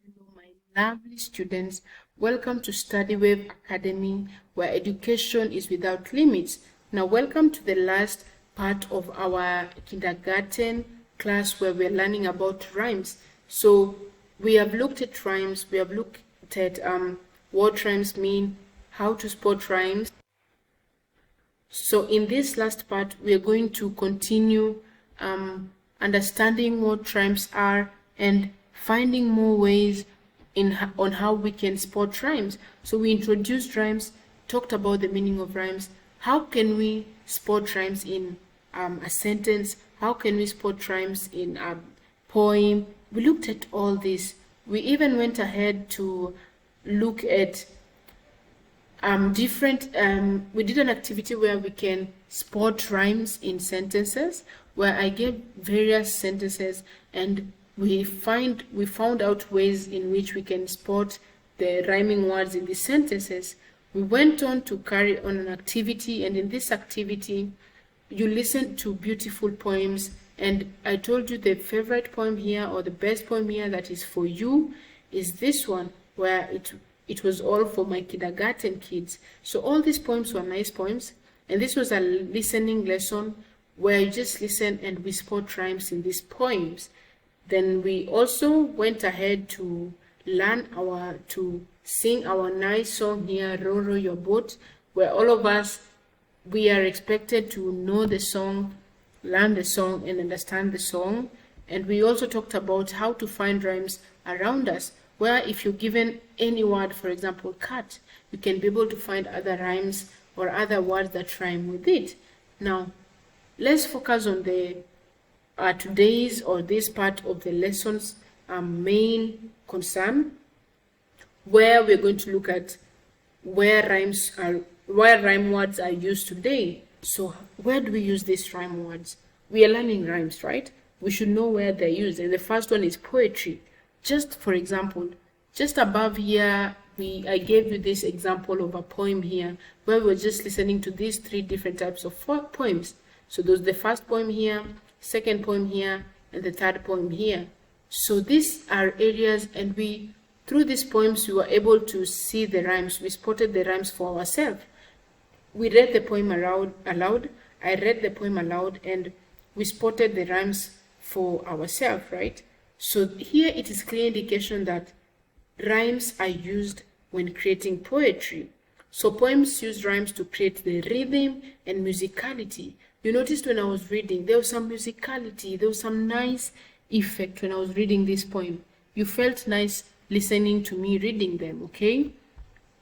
Hello, my lovely students. Welcome to Study Wave Academy, where education is without limits. Now, welcome to the last part of our kindergarten class where we're learning about rhymes. So, we have looked at rhymes, we have looked at what rhymes mean, how to spot rhymes. So, in this last part, we are going to continue understanding what rhymes are and finding more ways on how we can spot rhymes. So we introduced rhymes, talked about the meaning of rhymes. How can we spot rhymes in a sentence? How can we spot rhymes in a poem? We looked at all this. We even went ahead to look at we did an activity where we can spot rhymes in sentences, where I gave various sentences and we found out ways in which we can spot the rhyming words in these sentences. We went on to carry on an activity, and in this activity you listen to beautiful poems, and I told you the favorite poem here, or the best poem here that is for you, is this one, where it was all for my kindergarten kids. So all these poems were nice poems, and this was a listening lesson where you just listen and we spot rhymes in these poems. Then we also went ahead to sing our nice song here, Row Row Your Boat, where all of us, we are expected to know the song, learn the song, and understand the song. And we also talked about how to find rhymes around us, where if you're given any word, for example, cat, you can be able to find other rhymes or other words that rhyme with it. Now, let's focus on the today's or this part of the lesson's main concern, where we're going to look at where rhyme words are used today. So where do we use these rhyme words? We are learning rhymes, right? We should know where they're used. And the first one is poetry. Just for example, just above here, I gave you this example of a poem here, where we were just listening to these three different types of poems. So there's the first poem here, second poem here, and the third poem here. So these are areas, and through these poems, we were able to see the rhymes. We spotted the rhymes for ourselves. We read the poem aloud. I read the poem aloud, and we spotted the rhymes for ourselves, right? So here it is clear indication that rhymes are used when creating poetry. So poems use rhymes to create the rhythm and musicality. You noticed when I was reading, there was some musicality, there was some nice effect when I was reading this poem. You felt nice listening to me reading them, okay?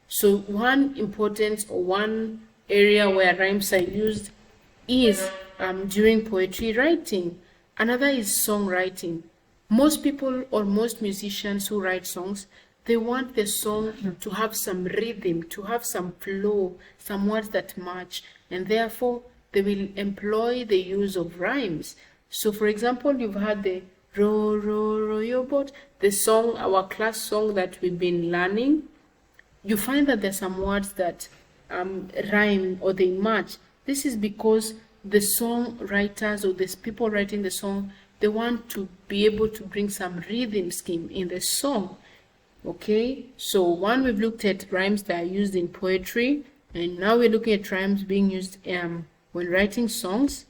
So one importance or one area where rhymes are used is during poetry writing. Another is songwriting. Most people or most musicians who write songs, they want the song to have some rhythm, to have some flow, some words that match, and therefore they will employ the use of rhymes. So for example, you've had the row, row, row your boat, the song, our class song that we've been learning. You find that there's some words that rhyme or they match. This is because the songwriters or the people writing the song, they want to be able to bring some rhythm scheme in the song. Okay, so we've looked at rhymes that are used in poetry, and now we're looking at rhymes being used when writing songs.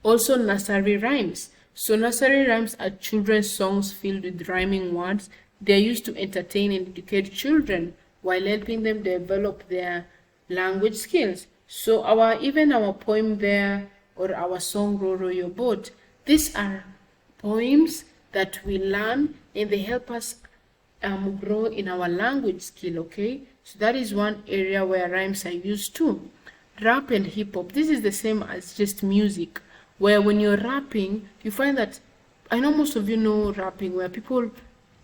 Also nursery rhymes. So nursery rhymes are children's songs filled with rhyming words. They are used to entertain and educate children while helping them develop their language skills. So even our poem there, or our song Row Row Your Boat, these are poems that we learn, and they help us grow in our language skill, okay? So that is one area where rhymes are used too. Rap and hip hop, this is the same as just music, where when you're rapping, you find that, I know most of you know rapping, where people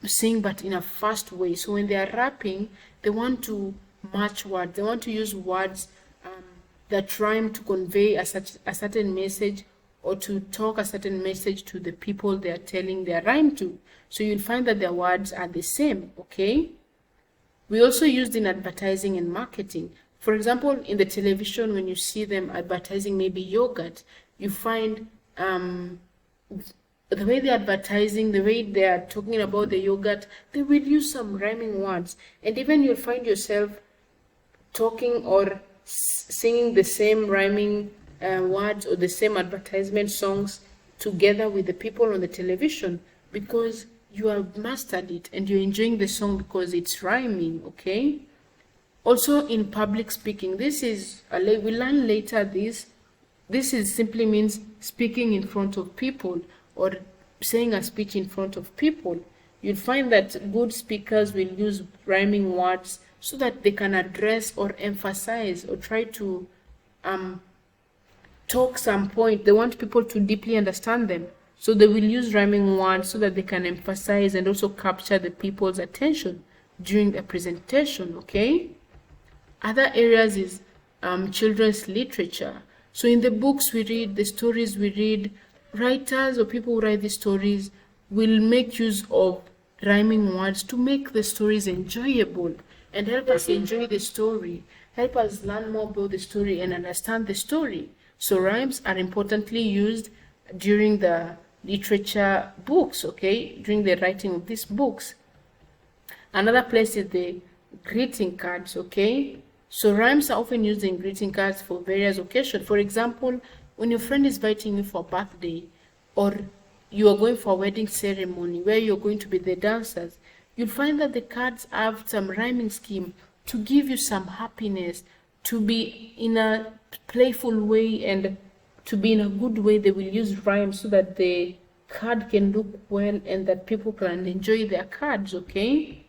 sing but in a fast way. So when they are rapping, they want to match words, they want to use words that rhyme to convey a certain message, or to talk a certain message to the people they are telling their rhyme to. So you'll find that their words are the same, okay? We also used in advertising and marketing. For example, in the television, when you see them advertising maybe yogurt, you find the way they're advertising, the way they are talking about the yogurt, they will use some rhyming words. And even you'll find yourself talking or singing the same rhyming words or the same advertisement songs together with the people on the television, because you have mastered it and you're enjoying the song because it's rhyming, okay? Also in public speaking, this is, we learn later this is simply means speaking in front of people or saying a speech in front of people. You'll find that good speakers will use rhyming words so that they can address or emphasize or try to talk some point. They want people to deeply understand them. So they will use rhyming words so that they can emphasize and also capture the people's attention during the presentation, okay? Other areas is children's literature. So in the books we read, the stories we read, writers or people who write the stories will make use of rhyming words to make the stories enjoyable and help us enjoy the story, help us learn more about the story and understand the story. So rhymes are importantly used during the literature books, okay, during the writing of these books. Another place is the greeting cards, okay. So rhymes are often used in greeting cards for various occasions. For example, when your friend is inviting you for a birthday, or you are going for a wedding ceremony where you're going to be the dancers, you'll find that the cards have some rhyming scheme to give you some happiness, to be in a playful way and to be in a good way. They will use rhymes so that the card can look well and that people can enjoy their cards, okay?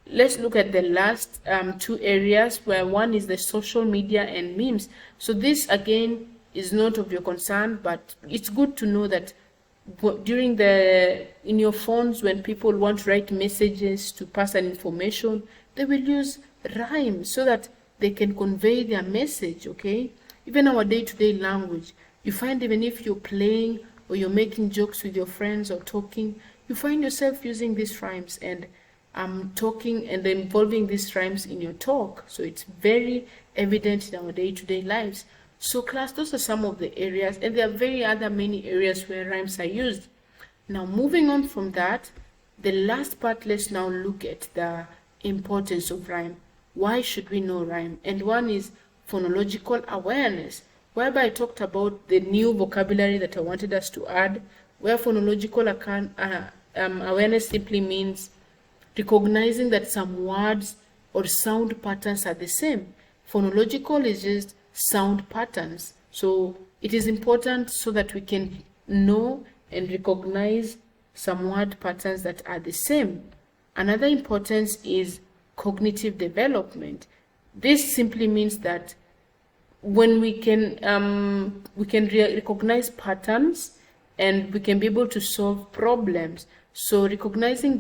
Let's look at the last two areas, where one is the social media and memes. So this again is not of your concern, but it's good to know that during in your phones, when people want to write messages to pass an information, they will use rhymes so that they can convey their message, okay? Even our day-to-day language, you find even if you're playing or you're making jokes with your friends or talking, you find yourself using these rhymes and talking and involving these rhymes in your talk. So it's very evident in our day-to-day lives. So class, those are some of the areas, and there are many areas where rhymes are used. Now moving on from that, the last part, let's now look at the importance of rhyme. Why should we know rhyme? And one is phonological awareness, whereby I talked about the new vocabulary that I wanted us to add, where phonological awareness simply means recognizing that some words or sound patterns are the same. Phonological is just sound patterns. So it is important so that we can know and recognize some word patterns that are the same. Another importance is cognitive development. This simply means that when we can recognize patterns and we can be able to solve problems. So recognizing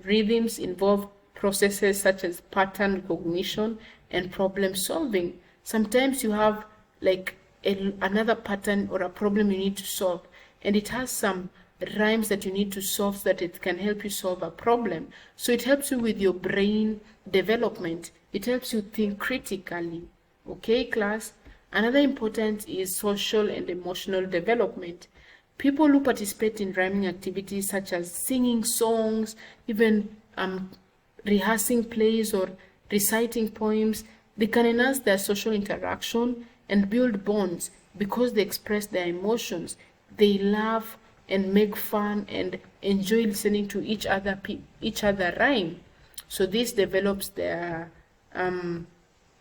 rhythms involve processes such as pattern recognition and problem solving. Sometimes you have like another pattern or a problem you need to solve, and it has some rhymes that you need to solve so that it can help you solve a problem. So it helps you with your brain development. It helps you think critically. Okay, class? Another importance is social and emotional development. People who participate in rhyming activities such as singing songs, even rehearsing plays or reciting poems, they can enhance their social interaction and build bonds because they express their emotions. They laugh and make fun and enjoy listening to each other rhyme. So this develops their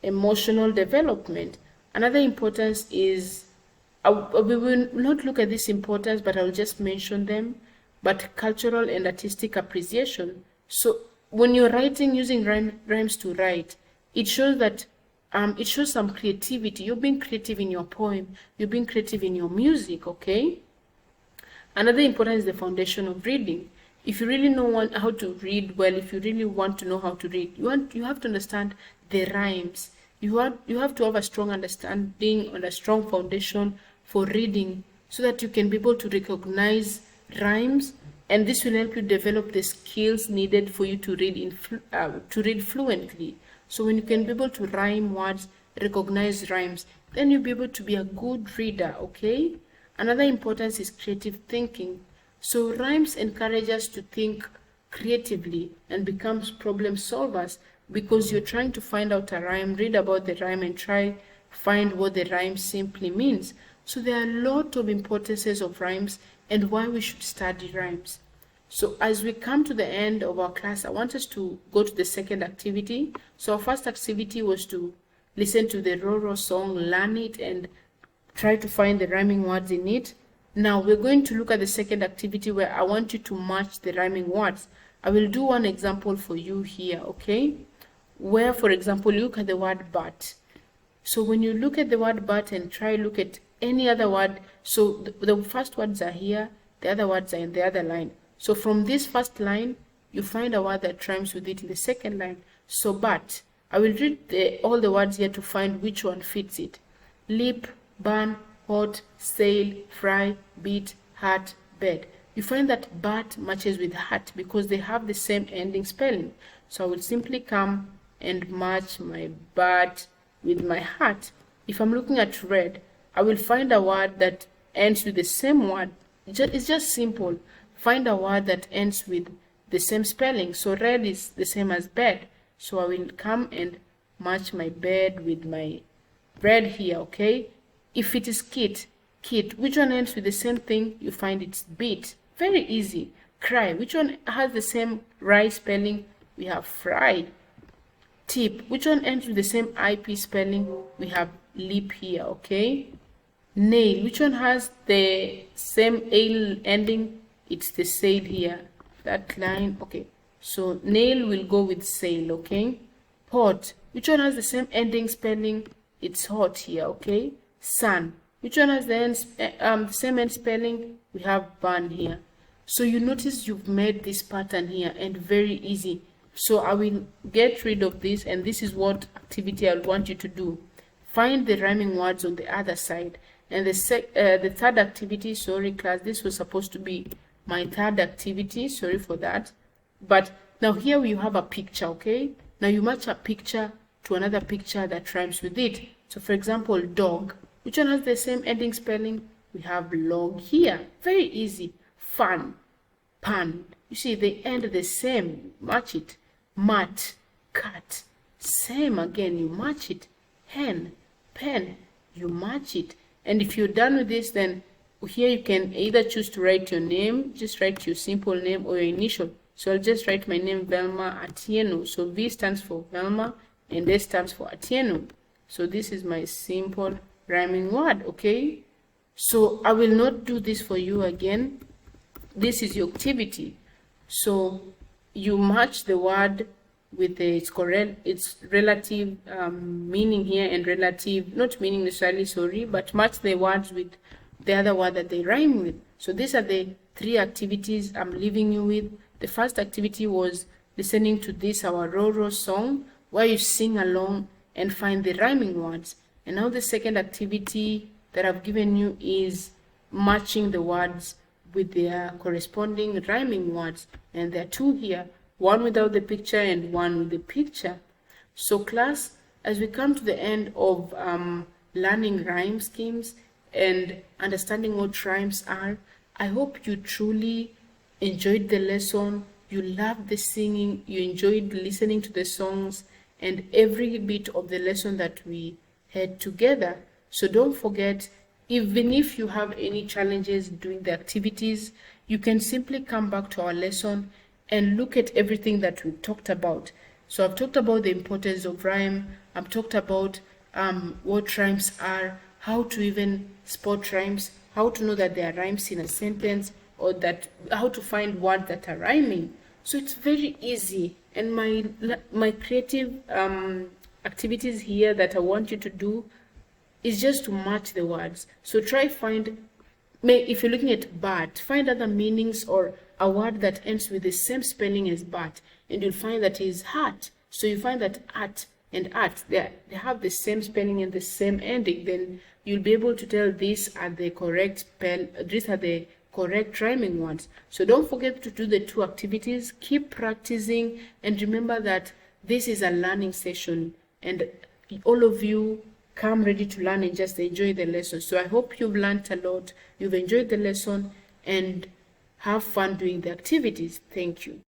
emotional development. Another importance is, we will not look at this importance, but I'll just mention them, but cultural and artistic appreciation. So when you're writing using rhymes to write, it shows that it shows some creativity. You're being creative in your poem, you're being creative in your music, okay? Another important is the foundation of reading. If you really know how to read well, if you really want to know how to read, you have to understand the rhymes. You have to have a strong understanding and a strong foundation for reading so that you can be able to recognize rhymes, and this will help you develop the skills needed for you to read fluently. So when you can be able to rhyme words, recognize rhymes, then you'll be able to be a good reader, okay? Another importance is creative thinking. So rhymes encourage us to think creatively and become problem solvers, because you're trying to find out a rhyme, read about the rhyme, and try find what the rhyme simply means. So there are a lot of importances of rhymes and why we should study rhymes. So as we come to the end of our class, I want us to go to the second activity. So our first activity was to listen to the Roro song, learn it, and try to find the rhyming words in it. Now we're going to look at the second activity where I want you to match the rhyming words. I will do one example for you here, okay? Where, for example, you look at the word but. So when you look at the word but and try look at any other word, so the first words are here, the other words are in the other line. So from this first line, you find a word that rhymes with it in the second line. So but, I will read all the words here to find which one fits it. Leap, burn, hot, sail, fry, beat, hat, bed. You find that but matches with hat because they have the same ending spelling. So I will simply come and match my but with my hat. If I'm looking at red, I will find a word that ends with the same word. It's just simple. Find a word that ends with the same spelling. So red is the same as bed. So I will come and match my bed with my red here, okay? If it is kit, which one ends with the same thing? You find it's beat. Very easy. Cry, which one has the same right spelling? We have fried. Tip, which one ends with the same IP spelling? We have lip here, okay? Nail, which one has the same ale ending? It's the sail here. That line, okay. So nail will go with sail, okay? Hot, which one has the same ending spelling? It's hot here, okay? Sun, which one has the same end spelling? We have burn here. So you notice you've made this pattern here and very easy. So I will get rid of this, and this is what activity I want you to do. Find the rhyming words on the other side. And the third activity, sorry class, this was supposed to be my third activity, sorry for that. But now here you have a picture, okay? Now you match a picture to another picture that rhymes with it. So for example, dog, which one has the same ending spelling? We have log here. Very easy. Fun, pan. You see, they end the same. Match it. Mat, cat. Same again, you match it. Hen, pen, you match it. And if you're done with this, then here you can either choose to write your name, just write your simple name or your initial. So I'll just write my name, Velma Atieno. So V stands for Velma and S stands for Atieno. So this is my simple rhyming word, okay? So I will not do this for you again. This is your activity. So you match the word with its relative meaning here, and relative, not meaning necessarily, sorry, but match the words with the other word that they rhyme with. So these are the three activities I'm leaving you with. The first activity was listening to this, our Roro song, where you sing along and find the rhyming words. And now the second activity that I've given you is matching the words with their corresponding rhyming words. And there are two here, one without the picture and one with the picture. So class, as we come to the end of learning rhyme schemes and understanding what rhymes are, I hope you truly enjoyed the lesson, you loved the singing, you enjoyed listening to the songs and every bit of the lesson that we had together. So don't forget, even if you have any challenges doing the activities, you can simply come back to our lesson and look at everything that we've talked about. So I've talked about the importance of rhyme, I've talked about what rhymes are, how to even spot rhymes, how to know that there are rhymes in a sentence, or that how to find words that are rhyming. So it's very easy. And my creative activities here that I want you to do is just to match the words. So try find, if you're looking at but, find other meanings or a word that ends with the same spelling as but, and you'll find that is heart. So you find that at and at, they have the same spelling and the same ending. Then you'll be able to tell these are the correct correct rhyming words. So don't forget to do the two activities, keep practicing, and remember that this is a learning session and all of you come ready to learn and just enjoy the lesson. So I hope you've learned a lot, you've enjoyed the lesson, and have fun doing the activities. Thank you.